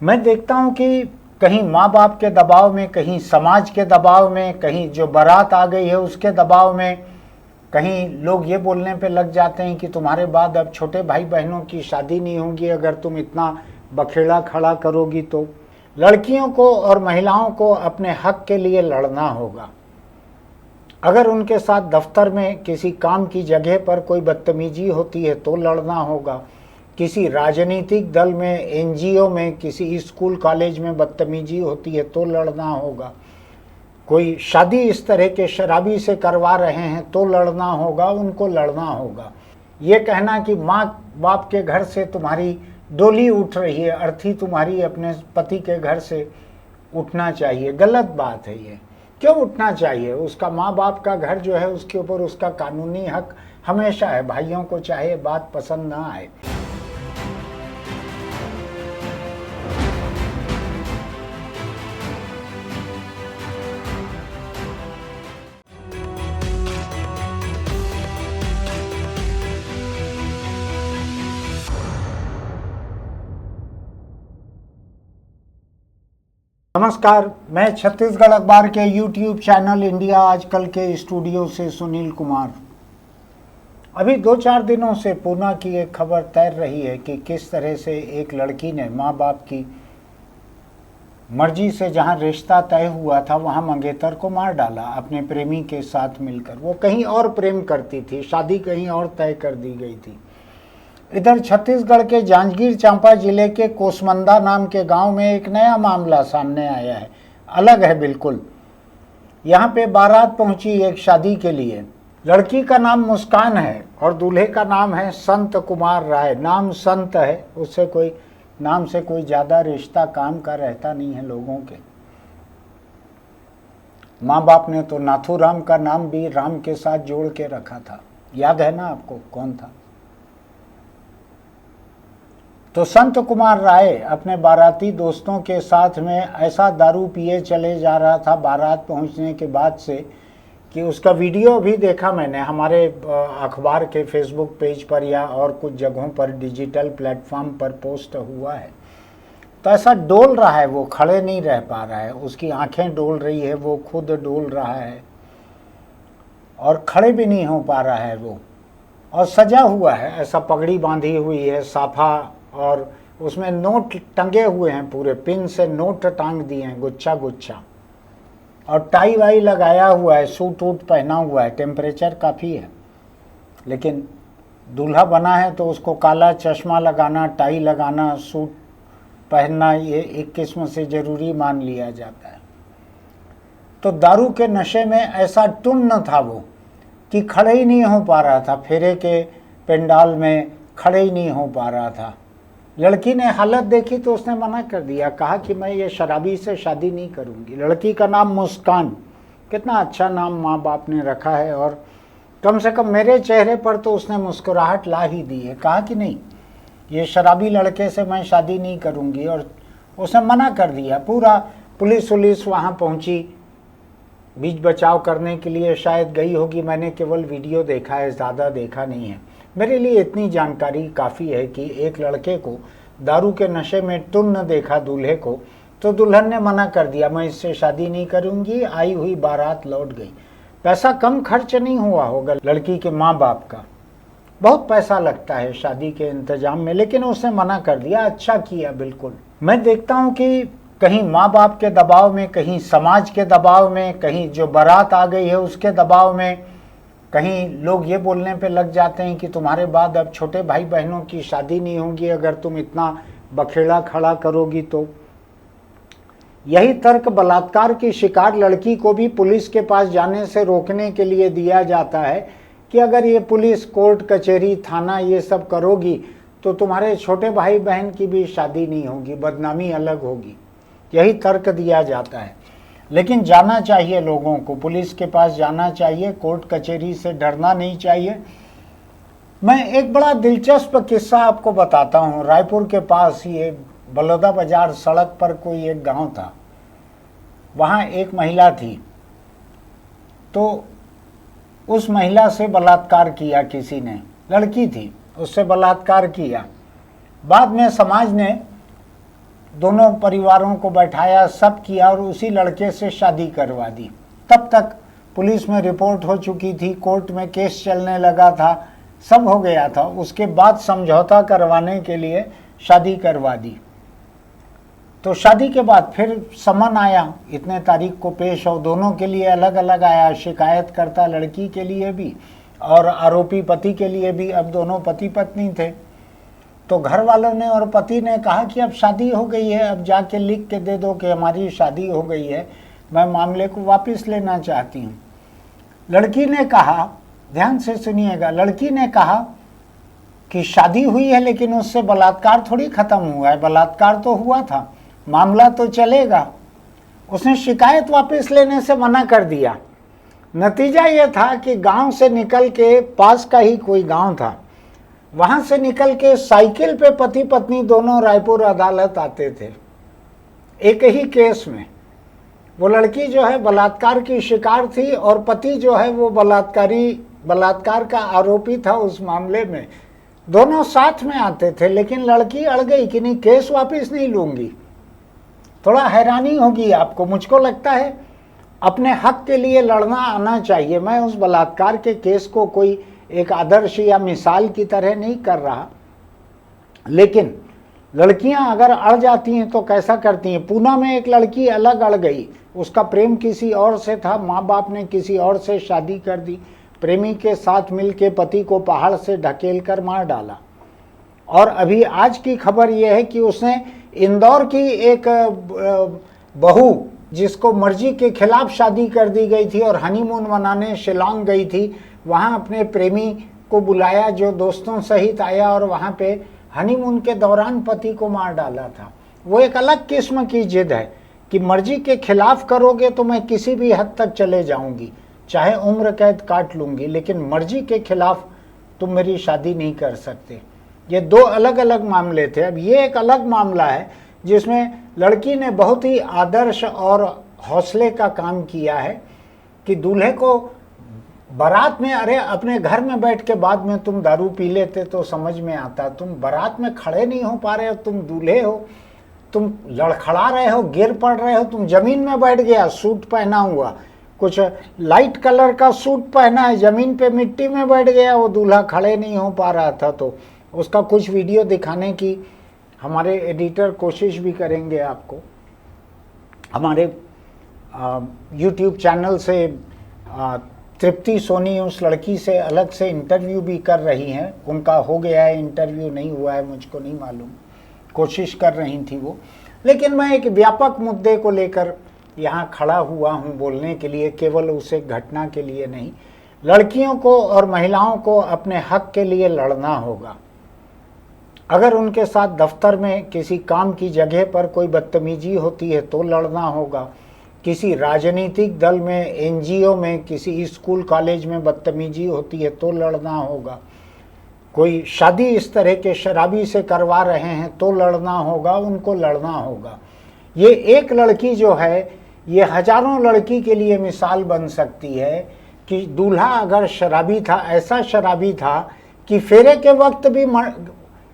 मैं देखता हूं कि कहीं माँ बाप के दबाव में, कहीं समाज के दबाव में, कहीं जो बारात आ गई है उसके दबाव में, कहीं लोग ये बोलने पे लग जाते हैं कि तुम्हारे बाद अब छोटे भाई बहनों की शादी नहीं होगी अगर तुम इतना बखेड़ा खड़ा करोगी तो। लड़कियों को और महिलाओं को अपने हक के लिए लड़ना होगा। अगर उनके साथ दफ्तर में किसी काम की जगह पर कोई बदतमीजी होती है तो लड़ना होगा। किसी राजनीतिक दल में, एनजीओ में, किसी स्कूल कॉलेज में बदतमीजी होती है तो लड़ना होगा। कोई शादी इस तरह के शराबी से करवा रहे हैं तो लड़ना होगा, उनको लड़ना होगा। ये कहना कि माँ बाप के घर से तुम्हारी डोली उठ रही है, अर्थी तुम्हारी अपने पति के घर से उठना चाहिए, गलत बात है। ये क्यों उठना चाहिए? उसका माँ बाप का घर जो है उसके ऊपर उसका कानूनी हक हमेशा है, भाइयों को चाहे बात पसंद ना आए। नमस्कार, मैं छत्तीसगढ़ अखबार के यूट्यूब चैनल इंडिया आजकल के स्टूडियो से सुनील कुमार। अभी 2-4 दिनों से पूना की एक खबर तैर रही है कि किस तरह से एक लड़की ने माँ बाप की मर्जी से जहां रिश्ता तय हुआ था वहां मंगेतर को मार डाला अपने प्रेमी के साथ मिलकर। वो कहीं और प्रेम करती थी, शादी कहीं और तय कर दी गई थी। इधर छत्तीसगढ़ के जांजगीर चांपा जिले के कोसमंदा नाम के गांव में एक नया मामला सामने आया है, अलग है बिल्कुल। यहाँ पे बारात पहुंची एक शादी के लिए। लड़की का नाम मुस्कान है और दूल्हे का नाम है संत कुमार राय। नाम संत है, उससे कोई नाम से कोई ज्यादा रिश्ता काम का रहता नहीं है लोगों के। माँ बाप ने तो नाथूराम का नाम भी राम के साथ जोड़ के रखा था, याद है ना आपको कौन था? तो संत कुमार राय अपने बाराती दोस्तों के साथ में ऐसा दारू पिए चले जा रहा था बारात पहुंचने के बाद से कि उसका वीडियो भी देखा मैंने हमारे अखबार के फेसबुक पेज पर या और कुछ जगहों पर डिजिटल प्लेटफॉर्म पर पोस्ट हुआ है। तो ऐसा डोल रहा है, वो खड़े नहीं रह पा रहा है, उसकी आंखें डोल रही है, वो खुद डोल रहा है और खड़े भी नहीं हो पा रहा है वो। और सजा हुआ है, ऐसा पगड़ी बांधी हुई है, साफा, और उसमें नोट टंगे हुए हैं, पूरे पिन से नोट टांग दिए हैं गुच्छा गुच्छा, और टाई वाई लगाया हुआ है, सूट वूट पहना हुआ है। टेम्परेचर काफ़ी है, लेकिन दूल्हा बना है तो उसको काला चश्मा लगाना, टाई लगाना, सूट पहनना ये एक किस्म से ज़रूरी मान लिया जाता है। तो दारू के नशे में ऐसा टुन्न था वो कि खड़े ही नहीं हो पा रहा था, फेरे के पेंडाल में खड़े ही नहीं हो पा रहा था। लड़की ने हालत देखी तो उसने मना कर दिया, कहा कि मैं ये शराबी से शादी नहीं करूंगी। लड़की का नाम मुस्कान, कितना अच्छा नाम माँ बाप ने रखा है, और कम से कम मेरे चेहरे पर तो उसने मुस्कुराहट ला ही दी है। कहा कि नहीं, ये शराबी लड़के से मैं शादी नहीं करूंगी, और उसने मना कर दिया। पूरा पुलिस वुलिस वहाँ पहुँची, बीच बचाव करने के लिए शायद गई होगी। मैंने केवल वीडियो देखा है, ज़्यादा देखा नहीं है। मेरे लिए इतनी जानकारी काफ़ी है कि एक लड़के को दारू के नशे में टुन्न देखा दूल्हे को, तो दुल्हन ने मना कर दिया, मैं इससे शादी नहीं करूंगी। आई हुई बारात लौट गई। पैसा कम खर्च नहीं हुआ होगा लड़की के माँ बाप का, बहुत पैसा लगता है शादी के इंतजाम में, लेकिन उसने मना कर दिया। अच्छा किया, बिल्कुल। मैं देखता हूँ कि कहीं माँ बाप के दबाव में, कहीं समाज के दबाव में, कहीं जो बारात आ गई है उसके दबाव में, कहीं लोग ये बोलने पे लग जाते हैं कि तुम्हारे बाद अब छोटे भाई बहनों की शादी नहीं होगी अगर तुम इतना बखेड़ा खड़ा करोगी तो। यही तर्क बलात्कार की शिकार लड़की को भी पुलिस के पास जाने से रोकने के लिए दिया जाता है कि अगर ये पुलिस, कोर्ट कचहरी, थाना ये सब करोगी तो तुम्हारे छोटे भाई बहन की भी शादी नहीं होगी, बदनामी अलग होगी। यही तर्क दिया जाता है। लेकिन जाना चाहिए लोगों को, पुलिस के पास जाना चाहिए, कोर्ट कचहरी से डरना नहीं चाहिए। मैं एक बड़ा दिलचस्प किस्सा आपको बताता हूँ। रायपुर के पास ये बलौदा बाजार सड़क पर कोई एक गांव था, वहाँ एक महिला थी। तो उस महिला से बलात्कार किया किसी ने, लड़की थी, उससे बलात्कार किया। बाद में समाज ने दोनों परिवारों को बैठाया, सब किया और उसी लड़के से शादी करवा दी। तब तक पुलिस में रिपोर्ट हो चुकी थी, कोर्ट में केस चलने लगा था, सब हो गया था। उसके बाद समझौता करवाने के लिए शादी करवा दी। तो शादी के बाद फिर समन आया, इतने तारीख को पेश हो। दोनों के लिए अलग अलग आया, शिकायतकर्ता लड़की के लिए भी और आरोपी पति के लिए भी। अब दोनों पति पत्नी थे। तो घर वालों ने और पति ने कहा कि अब शादी हो गई है, अब जाके लिख के दे दो कि हमारी शादी हो गई है, मैं मामले को वापस लेना चाहती हूँ। लड़की ने कहा, ध्यान से सुनिएगा, लड़की ने कहा कि शादी हुई है लेकिन उससे बलात्कार थोड़ी खत्म हुआ है, बलात्कार तो हुआ था, मामला तो चलेगा। उसने शिकायत वापस लेने से मना कर दिया। नतीजा यह था कि गांव से निकल के, पास का ही कोई गांव था, वहां से निकल के साइकिल पे पति पत्नी दोनों रायपुर अदालत आते थे एक ही केस में। वो लड़की जो है बलात्कार की शिकार थी और पति जो है वो बलात्कार का आरोपी था उस मामले में। दोनों साथ में आते थे, लेकिन लड़की अड़ गई कि नहीं, केस वापस नहीं लूंगी। थोड़ा हैरानी होगी आपको, मुझको लगता है अपने हक के लिए लड़ना आना चाहिए। मैं उस बलात्कार के केस को कोई एक आदर्श या मिसाल की तरह नहीं कर रहा, लेकिन लड़कियां अगर अड़ जाती हैं तो कैसा करती हैं। पूना में एक लड़की अलग अड़ गई, उसका प्रेम किसी और से था, माँ बाप ने किसी और से शादी कर दी, प्रेमी के साथ मिलके पति को पहाड़ से ढकेल कर मार डाला। और अभी आज की खबर यह है कि उसने इंदौर की एक बहू जिसको मर्जी के खिलाफ शादी कर दी गई थी और हनीमून मनाने शिलांग गई थी, वहाँ अपने प्रेमी को बुलाया जो दोस्तों सहित आया और वहाँ पे हनीमून के दौरान पति को मार डाला था। वो एक अलग किस्म की जिद है कि मर्जी के खिलाफ करोगे तो मैं किसी भी हद तक चले जाऊंगी, चाहे उम्र कैद काट लूंगी, लेकिन मर्जी के खिलाफ तुम मेरी शादी नहीं कर सकते। ये दो अलग अलग मामले थे। अब ये एक अलग मामला है जिसमें लड़की ने बहुत ही आदर्श और हौसले का काम किया है कि दूल्हे को बारात में, अरे अपने घर में बैठ के बाद में तुम दारू पी लेते तो समझ में आता, तुम बारात में खड़े नहीं हो पा रहे हो, तुम दूल्हे हो, तुम लड़खड़ा रहे हो, गिर पड़ रहे हो, तुम जमीन में बैठ गया, सूट पहना हुआ, कुछ लाइट कलर का सूट पहना है, जमीन पे मिट्टी में बैठ गया, वो दूल्हा खड़े नहीं हो पा रहा था। तो उसका कुछ वीडियो दिखाने की हमारे एडिटर कोशिश भी करेंगे। आपको हमारे YouTube चैनल से तृप्ति सोनी उस लड़की से अलग से इंटरव्यू भी कर रही हैं। उनका हो गया है इंटरव्यू, नहीं हुआ है मुझको नहीं मालूम, कोशिश कर रही थी वो। लेकिन मैं एक व्यापक मुद्दे को लेकर यहाँ खड़ा हुआ हूँ बोलने के लिए, केवल उस एक घटना के लिए नहीं। लड़कियों को और महिलाओं को अपने हक के लिए लड़ना होगा। अगर उनके साथ दफ्तर में किसी काम की जगह पर कोई बदतमीजी होती है तो लड़ना होगा, किसी राजनीतिक दल में, एनजीओ में, किसी स्कूल कॉलेज में बदतमीजी होती है तो लड़ना होगा, कोई शादी इस तरह के शराबी से करवा रहे हैं तो लड़ना होगा, उनको लड़ना होगा। ये एक लड़की जो है ये हजारों लड़की के लिए मिसाल बन सकती है कि दूल्हा अगर शराबी था, ऐसा शराबी था कि फेरे के वक्त भी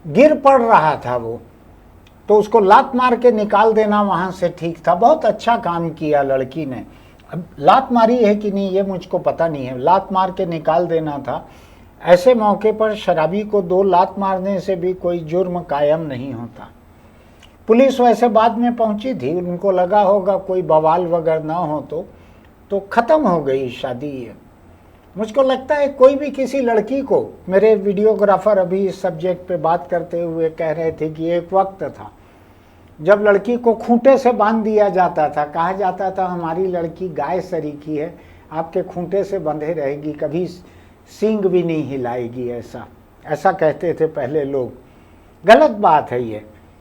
गिर पड़ रहा था वो, तो उसको लात मार के निकाल देना वहाँ से ठीक था। बहुत अच्छा काम किया लड़की ने। अब लात मारी है कि नहीं ये मुझको पता नहीं है, लात मार के निकाल देना था। ऐसे मौके पर शराबी को 2 लात मारने से भी कोई जुर्म कायम नहीं होता। पुलिस वैसे बाद में पहुंची थी, उनको लगा होगा कोई बवाल वगैरह ना हो तो ख़त्म हो गई शादी। मुझको लगता है कोई भी किसी लड़की को, मेरे वीडियोग्राफर अभी इस सब्जेक्ट पे बात करते हुए कह रहे थे कि एक वक्त था जब लड़की को खूंटे से बांध दिया जाता था, कहा जाता था हमारी लड़की गाय सरीखी है, आपके खूंटे से बंधे रहेगी, कभी सींग भी नहीं हिलाएगी, ऐसा कहते थे पहले लोग। गलत बात है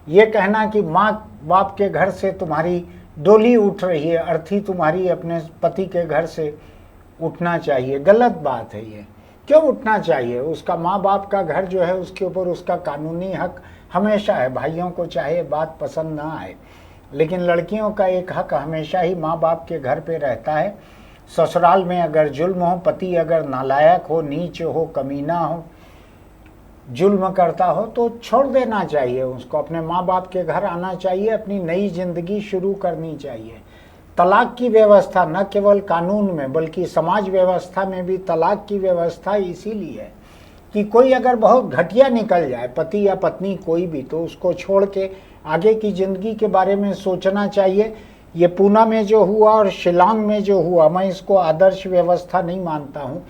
ये कहना कि माँ बाप के घर से तुम्हारी डोली उठ रही है, अर्थी तुम्हारी अपने पति के घर से उठना चाहिए। गलत बात है ये। क्यों उठना चाहिए? उसका माँ बाप का घर जो है उसके ऊपर उसका कानूनी हक हमेशा है, भाइयों को चाहे बात पसंद ना आए, लेकिन लड़कियों का एक हक हमेशा ही माँ बाप के घर पे रहता है। ससुराल में अगर जुल्म हो, पति अगर नालायक हो, नीच हो, कमीना हो, जुल्म करता हो तो छोड़ देना चाहिए उसको, अपने माँ बाप के घर आना चाहिए, अपनी नई जिंदगी शुरू करनी चाहिए। तलाक की व्यवस्था न केवल कानून में बल्कि समाज व्यवस्था में भी तलाक की व्यवस्था इसीलिए है कि कोई अगर बहुत घटिया निकल जाए, पति या पत्नी कोई भी, तो उसको छोड़ के आगे की जिंदगी के बारे में सोचना चाहिए। ये पूना में जो हुआ और शिलांग में जो हुआ, मैं इसको आदर्श व्यवस्था नहीं मानता हूँ।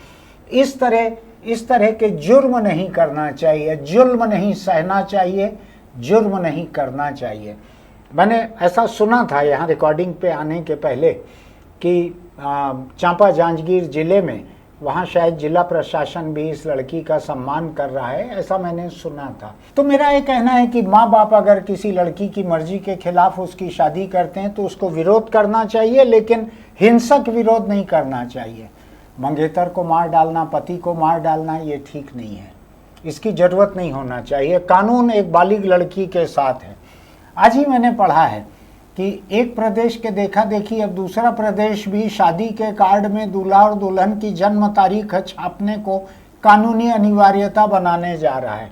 इस तरह के जुर्म नहीं करना चाहिए, जुल्म नहीं सहना चाहिए, जुर्म नहीं करना चाहिए। मैंने ऐसा सुना था यहाँ रिकॉर्डिंग पे आने के पहले कि चांपा जांजगीर जिले में, वहाँ शायद जिला प्रशासन भी इस लड़की का सम्मान कर रहा है, ऐसा मैंने सुना था। तो मेरा ये कहना है कि माँ बाप अगर किसी लड़की की मर्जी के खिलाफ उसकी शादी करते हैं तो उसको विरोध करना चाहिए, लेकिन हिंसक विरोध नहीं करना चाहिए। मंगेतर को मार डालना, पति को मार डालना, ये ठीक नहीं है, इसकी जरूरत नहीं होना चाहिए। कानून एक बालिग लड़की के साथ है। आज ही मैंने पढ़ा है कि एक प्रदेश के देखा देखी अब दूसरा प्रदेश भी शादी के कार्ड में दूल्हा और दुल्हन की जन्म तारीख छापने को कानूनी अनिवार्यता बनाने जा रहा है।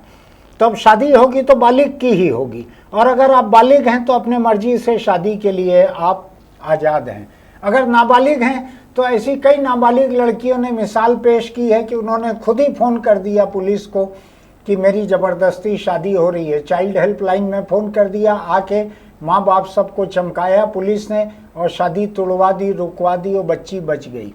तो अब शादी होगी तो बालिग की ही होगी, और अगर आप बालिग हैं तो अपने मर्जी से शादी के लिए आप आज़ाद हैं। अगर नाबालिग हैं तो ऐसी कई नाबालिग लड़कियों ने मिसाल पेश की है कि उन्होंने खुद ही फ़ोन कर दिया पुलिस को कि मेरी ज़बरदस्ती शादी हो रही है। चाइल्ड हेल्पलाइन में फ़ोन कर दिया, आके माँ बाप सबको चमकाया पुलिस ने और शादी तोड़वा दी, रुकवा दी और बच्ची बच गई।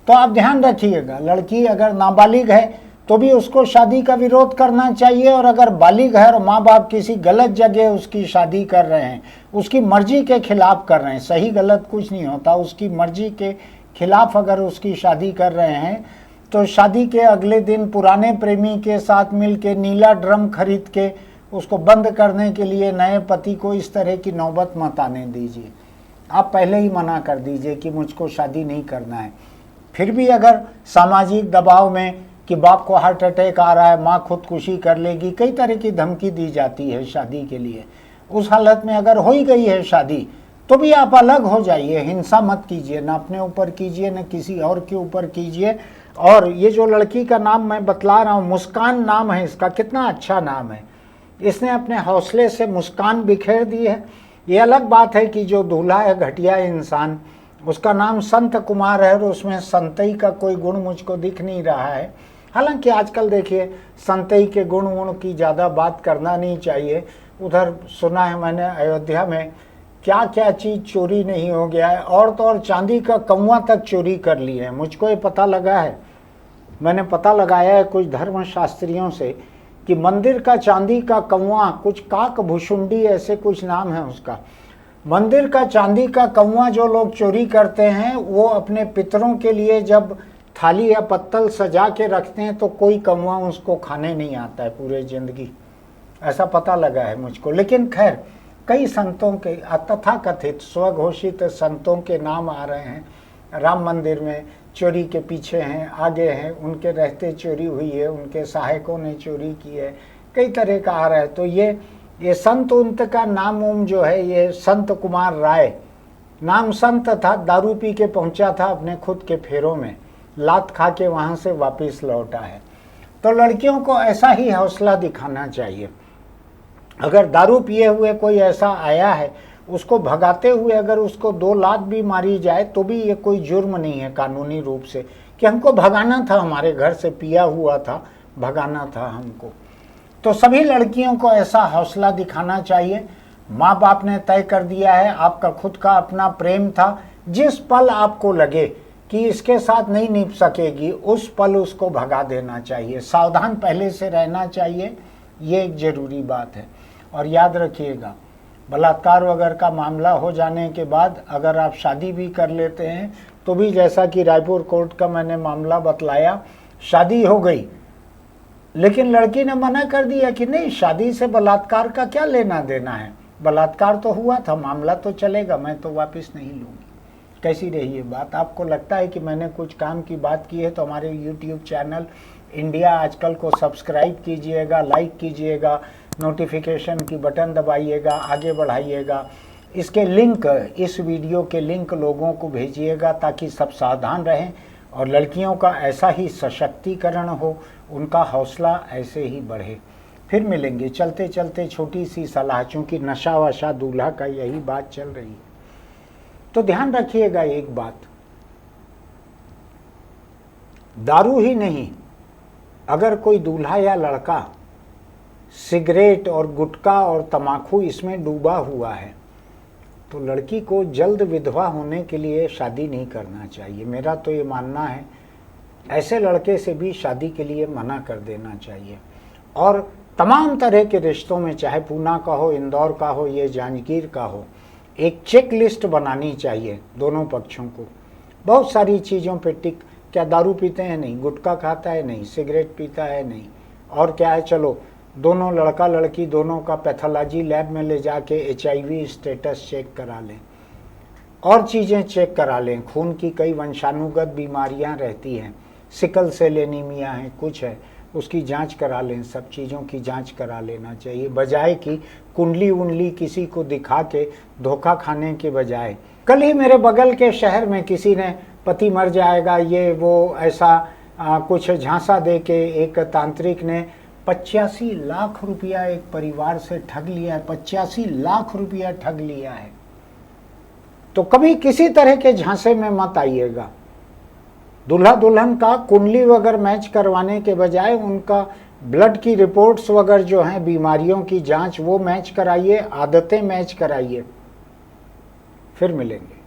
तो आप ध्यान रखिएगा, लड़की अगर नाबालिग है तो भी उसको शादी का विरोध करना चाहिए, और अगर बालिग है और माँ बाप किसी गलत जगह उसकी शादी कर रहे हैं, उसकी मर्जी के खिलाफ कर रहे हैं, सही गलत कुछ नहीं होता, उसकी मर्जी के खिलाफ अगर उसकी शादी कर रहे हैं तो शादी के अगले दिन पुराने प्रेमी के साथ मिल के नीला ड्रम खरीद के उसको बंद करने के लिए नए पति को इस तरह की नौबत मत आने दीजिए। आप पहले ही मना कर दीजिए कि मुझको शादी नहीं करना है। फिर भी अगर सामाजिक दबाव में कि बाप को हार्ट अटैक आ रहा है, माँ खुदकुशी कर लेगी, कई तरह की धमकी दी जाती है शादी के लिए, उस हालत में अगर हो ही गई है शादी तो भी आप अलग हो जाइए, हिंसा मत कीजिए, ना अपने ऊपर कीजिए न किसी और के ऊपर कीजिए। और ये जो लड़की का नाम मैं बतला रहा हूँ, मुस्कान नाम है इसका, कितना अच्छा नाम है। इसने अपने हौसले से मुस्कान बिखेर दी है। ये अलग बात है कि जो दूल्हा है घटिया इंसान, उसका नाम संत कुमार है और उसमें संतई का कोई गुण मुझको दिख नहीं रहा है। हालांकि आजकल देखिए संतई के गुण की ज़्यादा बात करना नहीं चाहिए। उधर सुना है मैंने अयोध्या में क्या क्या चीज़ चोरी नहीं हो गया है, और तो और चांदी का कौवा तक चोरी कर लिए हैं। मुझको ये पता लगा है, मैंने पता लगाया है कुछ धर्मशास्त्रियों से कि मंदिर का चांदी का कौवा, कुछ काक भुषुंडी ऐसे कुछ नाम है उसका, मंदिर का चांदी का कौवा जो लोग चोरी करते हैं वो अपने पितरों के लिए जब थाली या पत्तल सजा के रखते हैं तो कोई कौवा उसको खाने नहीं आता है पूरे जिंदगी, ऐसा पता लगा है मुझको। लेकिन खैर कई संतों के तथाकथित स्वघोषित संतों के नाम आ रहे हैं। राम मंदिर में चोरी के पीछे हैं, आगे हैं, उनके रहते चोरी हुई है, उनके सहायकों ने चोरी की है, कई तरह का आ रहा है। तो ये संत उनत का नाम जो है ये संत कुमार राय, नाम संत था, दारू पी के पहुंचा था अपने खुद के फेरों में, लात खा के वहाँ से वापस लौटा है। तो लड़कियों को ऐसा ही हौसला दिखाना चाहिए। अगर दारू पिए हुए कोई ऐसा आया है, उसको भगाते हुए अगर उसको 2 लात भी मारी जाए तो भी ये कोई जुर्म नहीं है कानूनी रूप से कि हमको भगाना था, हमारे घर से पिया हुआ था, भगाना था हमको। तो सभी लड़कियों को ऐसा हौसला दिखाना चाहिए। माँ बाप ने तय कर दिया है, आपका खुद का अपना प्रेम था, जिस पल आपको लगे कि इसके साथ नहीं निभ सकेगी उस पल उसको भगा देना चाहिए। सावधान पहले से रहना चाहिए, ये एक ज़रूरी बात है। और याद रखिएगा, बलात्कार वगैरह का मामला हो जाने के बाद अगर आप शादी भी कर लेते हैं तो भी, जैसा कि रायपुर कोर्ट का मैंने मामला बतलाया, शादी हो गई लेकिन लड़की ने मना कर दिया कि नहीं, शादी से बलात्कार का क्या लेना देना है, बलात्कार तो हुआ था, मामला तो चलेगा, मैं तो वापस नहीं लूँगी। कैसी रही ये बात? आपको लगता है कि मैंने कुछ काम की बात की है तो हमारे YouTube चैनल इंडिया आजकल को सब्सक्राइब कीजिएगा, लाइक कीजिएगा, नोटिफिकेशन की बटन दबाइएगा, आगे बढ़ाइएगा। इसके लिंक, इस वीडियो के लिंक लोगों को भेजिएगा ताकि सब सावधान रहें और लड़कियों का ऐसा ही सशक्तिकरण हो, उनका हौसला ऐसे ही बढ़े। फिर मिलेंगे। चलते चलते छोटी सी सलाह, चूँकि नशा वशा दूल्हा का यही बात चल रही है, तो ध्यान रखिएगा एक बात, दारू ही नहीं, अगर कोई दूल्हा या लड़का सिगरेट और गुटखा और तम्बाकू इसमें डूबा हुआ है तो लड़की को जल्द विधवा होने के लिए शादी नहीं करना चाहिए। मेरा तो ये मानना है, ऐसे लड़के से भी शादी के लिए मना कर देना चाहिए। और तमाम तरह के रिश्तों में, चाहे पूना का हो, इंदौर का हो, ये जांजगीर का हो, एक चेक लिस्ट बनानी चाहिए दोनों पक्षों को। बहुत सारी चीज़ों पे टिक, क्या दारू पीते हैं? नहीं। गुटखा खाता है? नहीं। सिगरेट पीता है? नहीं। और क्या है? चलो दोनों लड़का लड़की दोनों का पैथोलॉजी लैब में ले जाके HIV स्टेटस चेक करा लें, और चीज़ें चेक करा लें। खून की कई वंशानुगत बीमारियां रहती हैं, सिकल सेल एनीमिया है, कुछ है, उसकी जांच करा लें। सब चीज़ों की जांच करा लेना चाहिए, बजाय कि कुंडली उंडली किसी को दिखा के धोखा खाने के बजाय। कल ही मेरे बगल के शहर में किसी ने पति मर जाएगा ये वो ऐसा कुछ झांसा दे के एक तांत्रिक ने 85 लाख रुपया एक परिवार से ठग लिया है। 85 लाख रुपया ठग लिया है। तो कभी किसी तरह के झांसे में मत आइएगा। दूल्हा दुल्हन का कुंडली वगैरह मैच करवाने के बजाय उनका ब्लड की रिपोर्ट्स वगैरह जो हैं, बीमारियों की जांच, वो मैच कराइए, आदतें मैच कराइए। फिर मिलेंगे।